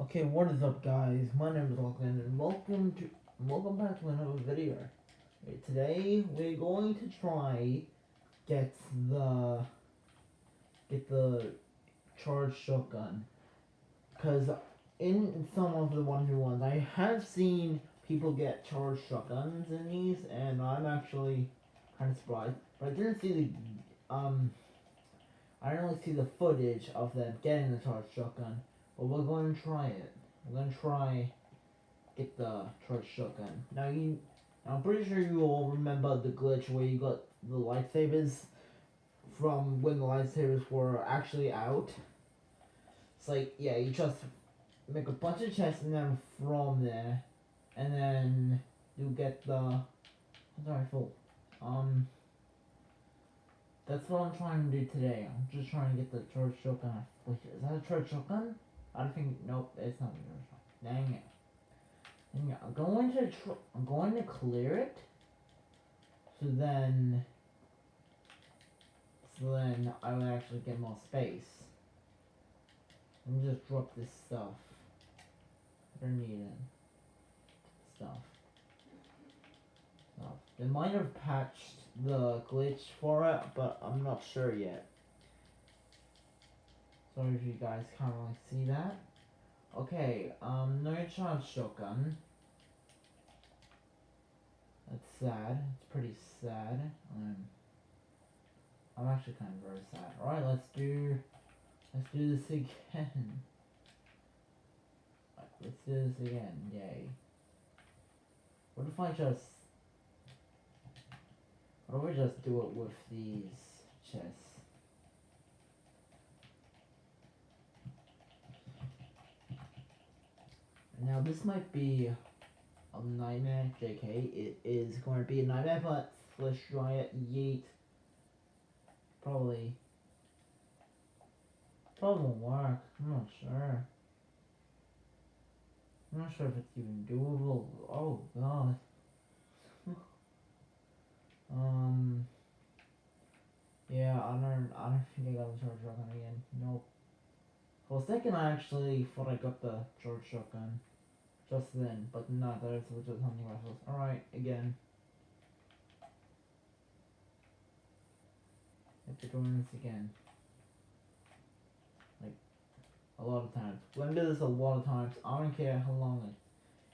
Okay, what is up, guys? My name is Lachlan, and welcome back to another video. Okay, today we're going to try get the get the charged shotgun, cause in some of the 1v1s I have seen people get charged shotguns in these, and I'm actually kind of surprised. But I didn't see I didn't really see the footage of them getting the charged shotgun. But we're going to try it. We're going to try get the charged shotgun. I'm pretty sure you all remember the glitch where you got the lightsabers from when the lightsabers were actually out. It's like, yeah, you just make a bunch of chests and then from there, and then you get the rifle. That's what I'm trying to do today. I'm just trying to get the charged shotgun. Wait, is that a charged shotgun? I don't think. Nope, it's not a charged shotgun. Dang it. Yeah, I'm going to clear it. So then I would actually get more space. Let me just drop this stuff. I don't need it. Stuff. They might have patched the glitch for it, but I'm not sure yet. Sorry if you guys can't really see that. Okay, no charge shotgun. That's sad. It's pretty sad. I'm actually kind of very sad. Alright, let's do this again. Let's do this again. Yay. What if I just do it with these chests? Now this might be a nightmare, JK. It is going to be a nightmare, but let's try it. Yeet. Probably won't work. I'm not sure. I'm not sure if it's even doable. Oh god. Yeah, I don't think I got the charge shotgun again. Nope. For a second I actually thought I got the charge shotgun just then, but no, there's just hunting rifles. Alright, again. Have to doing this again. Like, a lot of times. We're gonna do this a lot of times. I don't care how long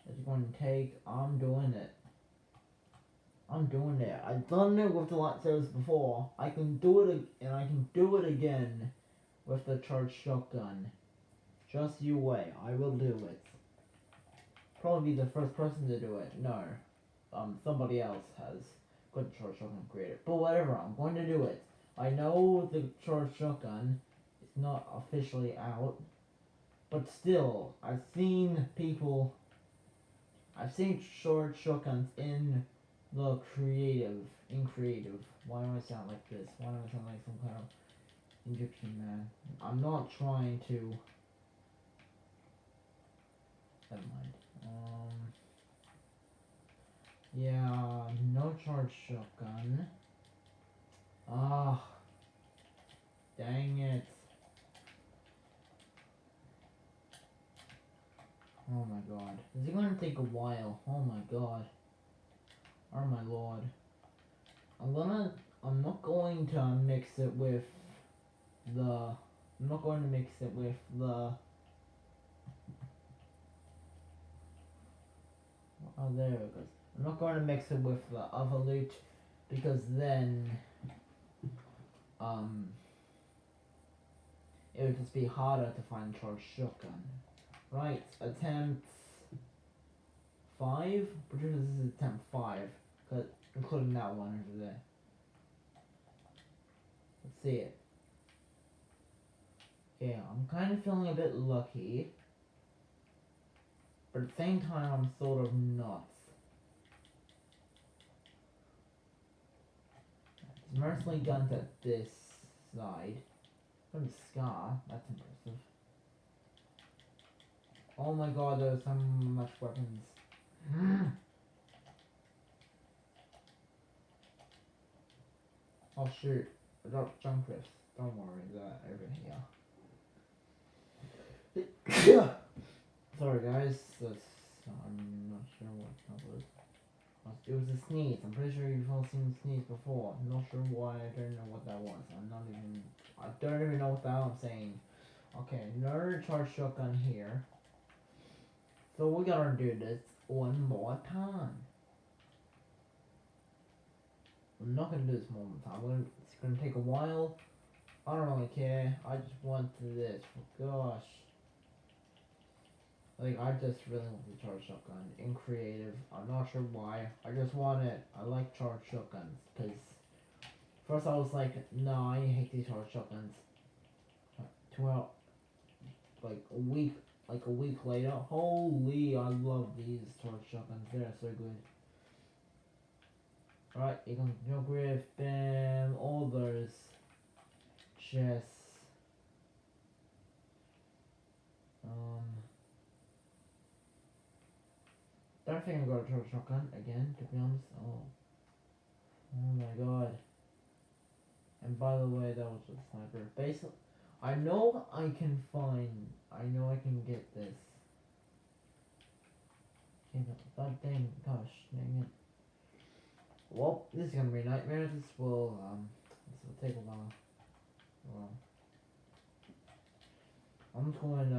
it's going to take. I'm doing it. I've done it with the lightsabers before. I can do it, and I can do it again with the charged shotgun. Just you wait. I will do it. Probably be the first person to do it. No. Somebody else has got the charged shotgun created. But whatever, I'm going to do it. I know the charged shotgun is not officially out, but still, I've seen charged shotguns in creative. Why do I sound like this? Why do I sound like some kind of Egyptian man? I'm not trying to. Never mind. Yeah, no charge shotgun. Ah, dang it. Oh my god. Is it gonna take a while? Oh my god. Oh my lord. I'm not going to mix it with the, I'm not going to mix it with the, oh there it goes. I'm not going to mix it with the other loot, because then, it would just be harder to find charged shotgun. Right, attempt 5? Pretty sure this is attempt 5, including that one over there. Let's see it. Yeah, I'm kind of feeling a bit lucky, but at the same time I'm sort of not. There's mercenary guns at this side. From Scar, that's impressive. Oh my god, there's so much weapons. Oh shoot, I dropped junk rifts. Don't worry, that over here. Sorry guys, I'm not sure what that was. It was a sneeze. I'm pretty sure you've all seen sneeze before. I'm not sure why. I don't know what that was. I don't even know what the hell I'm saying. Okay, another charge shotgun here. So we gotta do this one more time. I'm not gonna do this one more time. It's gonna take a while. I don't really care. I just want this. Gosh. Like, I just really want the charge shotgun in creative. I'm not sure why. I just want it. I like charge shotguns. Because first I was like, no, I hate these charge shotguns. Well, like a week later, holy, I love these charge shotguns. They're so good. Alright, you can jump with bam, all those chests. Don't think I got a charge shotgun again, to be honest. Oh my god. And by the way, that was a sniper. Basically, I know I can get this. That dang, gosh, dang it. Well, this is gonna be a nightmare. This will take a while. Well, I'm just going,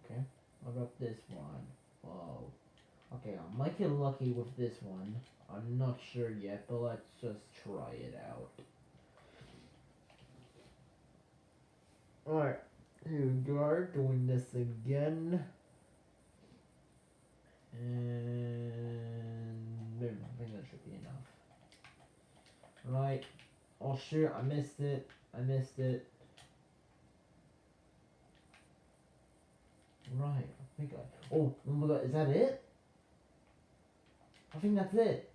okay. What about this one? Whoa. Okay, I might get lucky with this one. I'm not sure yet, but let's just try it out. Alright, here we are doing this again. And boom, I think that should be enough. Right. Oh shoot, I missed it. Right, I think oh my god, is that it? I think that's it.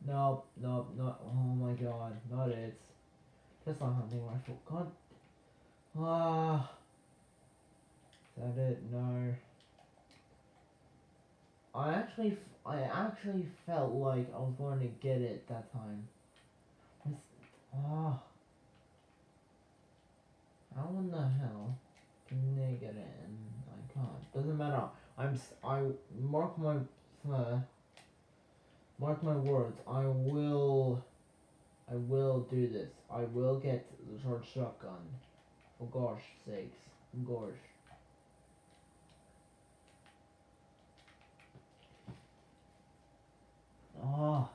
Nope, not, oh my god, not it. That's not hunting rifle, god. Ah, is that it? No. I actually felt like I was going to get it that time. Ah, how in the hell can they get it and I can't? Doesn't matter. I mark my words. I will do this. I will get the short shotgun. For gosh sakes, gosh. Ah,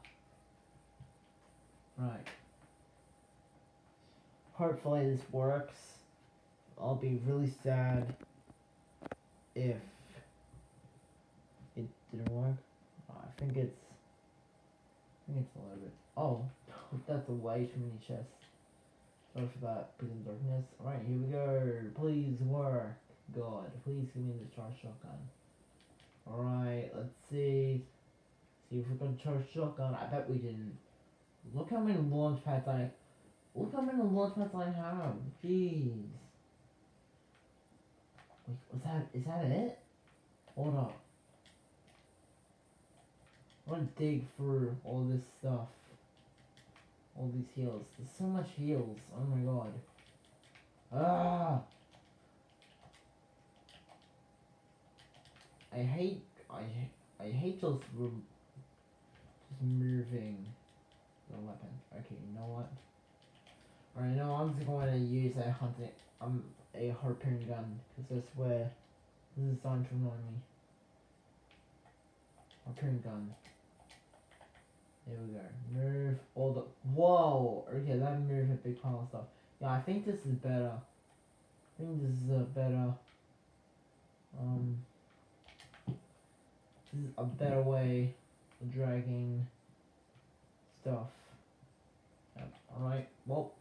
right. Hopefully this works. I'll be really sad if it didn't work. I think it's a little bit. Oh, that's a way too many chests. Sorry for that, Prison Darkness. Alright, here we go. Please work. God, please give me the charge shotgun. Alright, let's see. See if we're gonna charge shotgun. I bet we didn't. Look how many launch pads I have. Jeez. Wait, is that it? Hold up. I wanna dig for all this stuff. All these heals. There's so much heals. Oh my god. Ah! I hate just moving the weapon. Okay, you know what? Alright, now I'm just going to use a harpoon gun because that's where this is starting to annoy me. Harpoon gun. There we go. Move all the. Whoa! Okay, that moved a big pile of stuff. Yeah, I think this is better. I think this is a better. This is a better way of dragging stuff. Yep. Alright, well,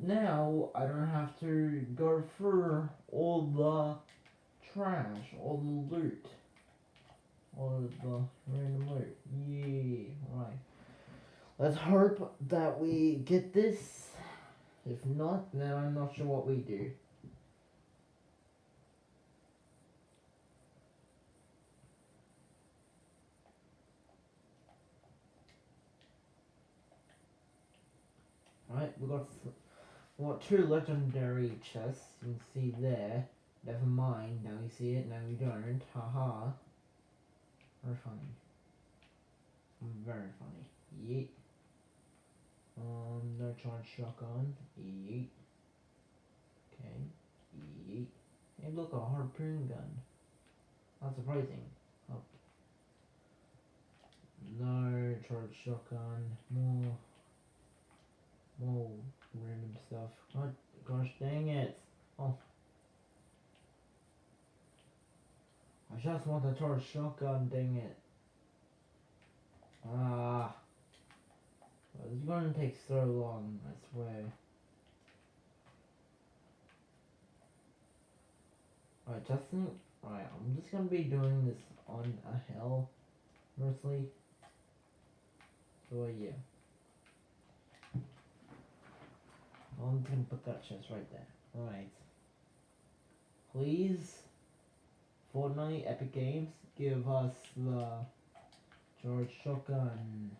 now I don't have to go through all the trash, all the loot. All the random loot. Yeah, alright. Let's hope that we get this. If not, then I'm not sure what we do. Alright, Well, 2 legendary chests. You can see there. Never mind. Now you see it. Now you don't. Haha. Very funny. Very funny. Yeet. No charge shotgun. Yeet. Okay. Yeet. Hey, look, a harpoon gun. Not surprising. Oh. No charge shotgun. More random stuff. God, gosh dang it. Oh. I just want the charge shotgun, dang it. Ah. Well, it's gonna take so long, I swear. Alright, Justin. Alright, I'm just gonna be doing this on a hill, mostly. So, yeah. I'm gonna put that chest right there. Alright. Please, Fortnite, Epic Games, give us the charge shotgun.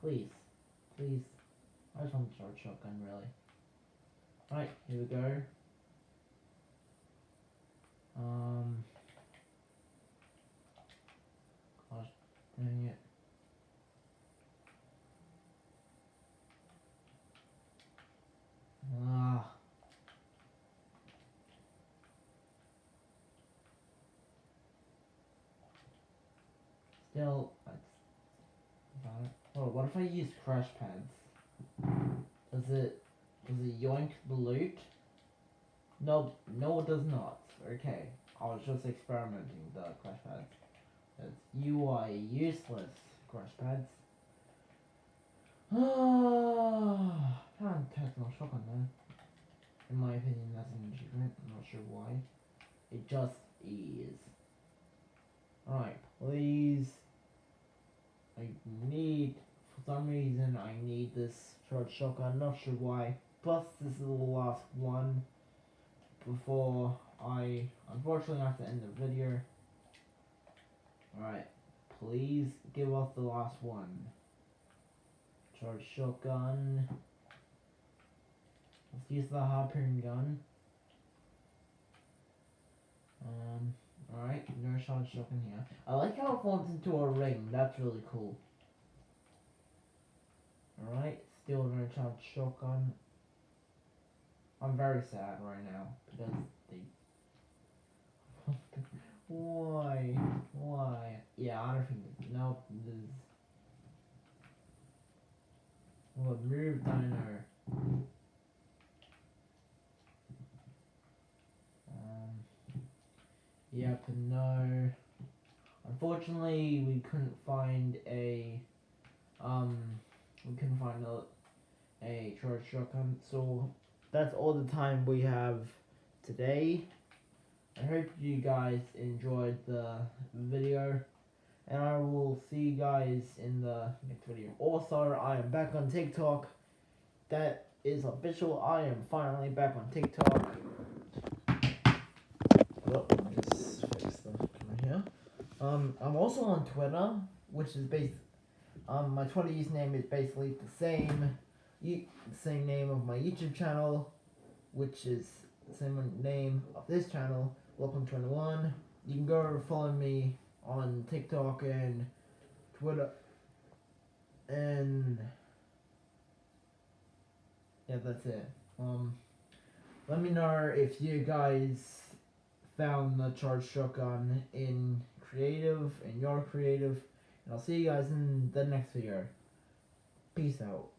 Please. Please. I just want the charge shotgun, really. Alright, here we go. Gosh, dang it. Ah. Still, oh, what if I use crash pads? Does it yoink the loot? No, it does not. Okay, I was just experimenting with the crash pads. That's UI useless crash pads. Ah, techno shotgun then. In my opinion, that's an achievement. I'm not sure why. It just is. Alright, please. I need, for some reason, I need this charge shotgun. Not sure why. Plus, this is the last one before I unfortunately have to end the video. Alright, please give us the last one. Charge shotgun. Let's use the harpoon gun. Alright, no charge shotgun here. I like how it forms into a ring. That's really cool. Alright, still no charge shotgun. I'm very sad right now because they. Why? Yeah, I don't think. Nope. This. Well, move diner. Yep. No. Unfortunately, we couldn't find a. We couldn't find a charge shotgun, so that's all the time we have today. I hope you guys enjoyed the video, and I will see you guys in the next video. Also, I am back on TikTok. That is official. I am finally back on TikTok. Well, let me just fix the camera here. I'm also on Twitter, which is my Twitter username is basically the same name of my YouTube channel, which is the same name of this channel, Welcome21. You can go follow me on TikTok and Twitter, and yeah, that's it. Let me know if you guys found the charge shotgun in your creative, and I'll see you guys in the next video. Peace out.